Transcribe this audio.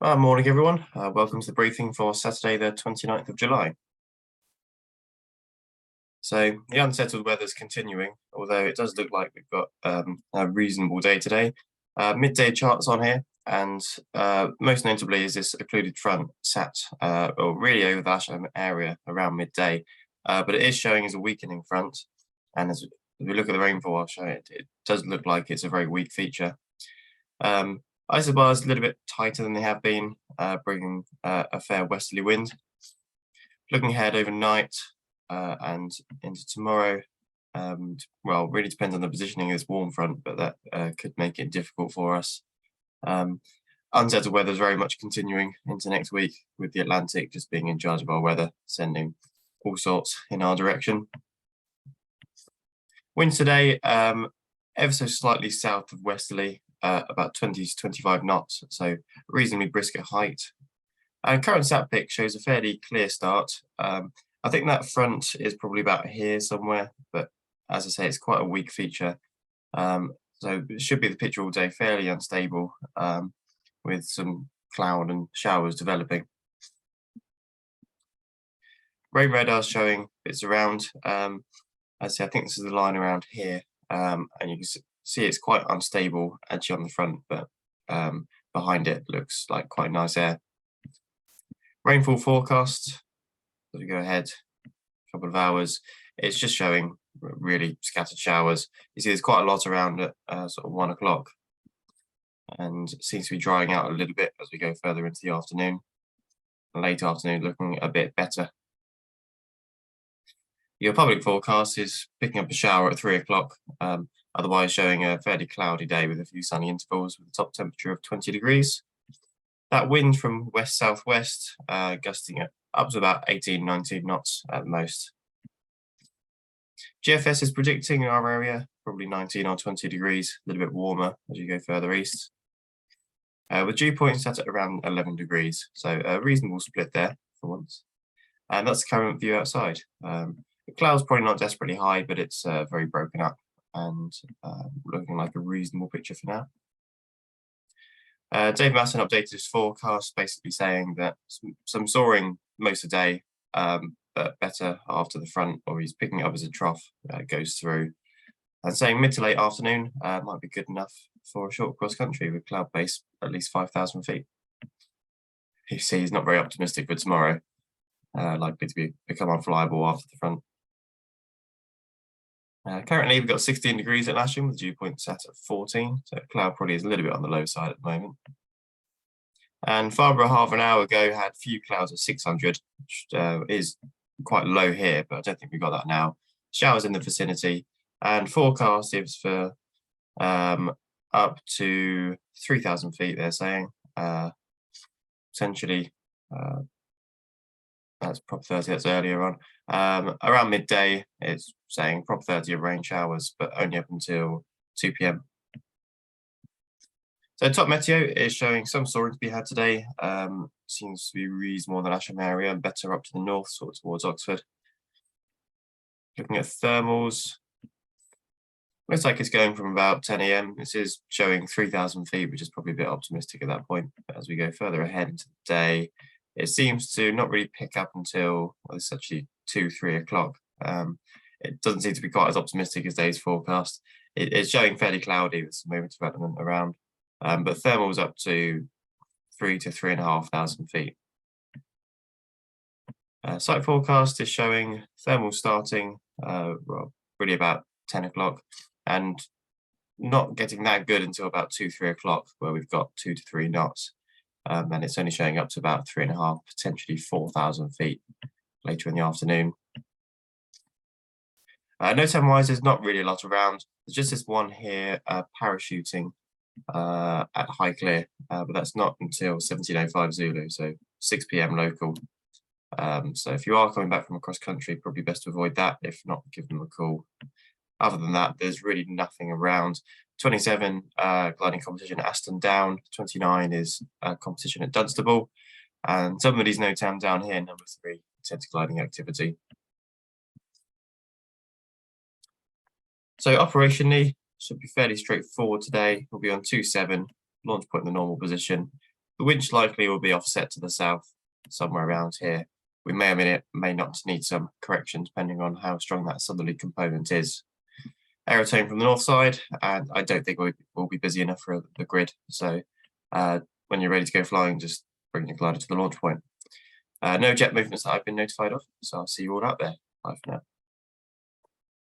Morning, everyone. Welcome to the briefing for Saturday, the 29th of July. So the unsettled weather's continuing, although it does look like we've got a reasonable day today. Midday charts on here, and most notably is this occluded front sat or really over the Lasham area around midday, but it is showing as a weakening front, and as we look at the rainfall, I'll show it. It does look like it's a very weak feature. Isobars a little bit tighter than they have been, bringing a fair westerly wind. Looking ahead overnight and into tomorrow, well, really depends on the positioning of this warm front, but that could make it difficult for us. Unsettled weather is very much continuing into next week, with the Atlantic just being in charge of our weather, sending all sorts in our direction. Winds today, ever so slightly south of westerly, about 20 to 25 knots, so reasonably brisk at height. Current sat pic shows a fairly clear start. I think that front is probably about here somewhere, but as I say, it's quite a weak feature. So it should be the picture all day, fairly unstable, with some cloud and showers developing. Rain radar showing bits around. I think this is the line around here, and you can see it's quite unstable actually on the front, but behind it looks like quite nice air. Rainfall forecast, as we go ahead a couple of hours, it's just showing really scattered showers. You see there's quite a lot around at sort of 1 o'clock, and it seems to be drying out a little bit as we go further into the afternoon. Late afternoon looking a bit better. Your public forecast is picking up a shower at 3 o'clock, otherwise showing a fairly cloudy day with a few sunny intervals with a top temperature of 20 degrees. That wind from west-southwest, gusting at up to about 18, 19 knots at most. GFS is predicting in our area probably 19 or 20 degrees, a little bit warmer as you go further east. With dew points at around 11 degrees, so a reasonable split there for once. And that's the current view outside. The cloud's probably not desperately high, but it's very broken up and looking like a reasonable picture for now. Dave Masson updated his forecast, basically saying that some soaring most of the day, but better after the front, or he's picking it up as a trough goes through. And saying mid to late afternoon might be good enough for a short cross country with cloud base at least 5,000 feet. You see, he's not very optimistic for tomorrow, likely to become unflyable after the front. Currently, we've got 16 degrees at Lasham with dew point set at 14, so cloud probably is a little bit on the low side at the moment. And Farnborough half an hour ago had few clouds at 600, which is quite low here, but I don't think we've got that now. Showers in the vicinity, and forecast is for up to 3,000 feet, they're saying. Essentially, that's prop 30, that's earlier on. Around midday, it's saying prop 30 of rain showers, but only up until 2 p.m. So top meteo is showing some soaring to be had today. Seems to be reasonable in the Lasham area and better up to the north, sort of towards Oxford. Looking at thermals, looks like it's going from about 10 a.m. This is showing 3,000 feet, which is probably a bit optimistic at that point. But as we go further ahead into the day, it seems to not really pick up until, well, it's actually 2, 3 o'clock. It doesn't seem to be quite as optimistic as day's forecast. It's showing fairly cloudy with some movement development around, but thermals up to 3 to 3,500 feet. Site forecast is showing thermals starting well, really about 10 o'clock and not getting that good until about 2, 3 o'clock, where we've got 2 to 3 knots. And it's only showing up to about 3,500, potentially 4,000 feet later in the afternoon. NOTAM-wise, there's not really a lot around. There's just this one here parachuting at high clear, but that's not until 17:05 Zulu, so 6 p.m. local. So if you are coming back from across country, probably best to avoid that. If not, give them a call. Other than that, there's really nothing around. 27 gliding competition at Aston Down, 29 is competition at Dunstable, and some of these NOTAM down here, number 3, intense gliding activity. So operationally, should be fairly straightforward today. We'll be on 2-7, launch point in the normal position. The winch likely will be offset to the south, somewhere around here. We may or may not need some correction depending on how strong that southerly component is. Aerotone from the north side, and I don't think we'll be busy enough for the grid. So when you're ready to go flying, just bring your glider to the launch point. No jet movements that I've been notified of, so I'll see you all out there. Bye for now.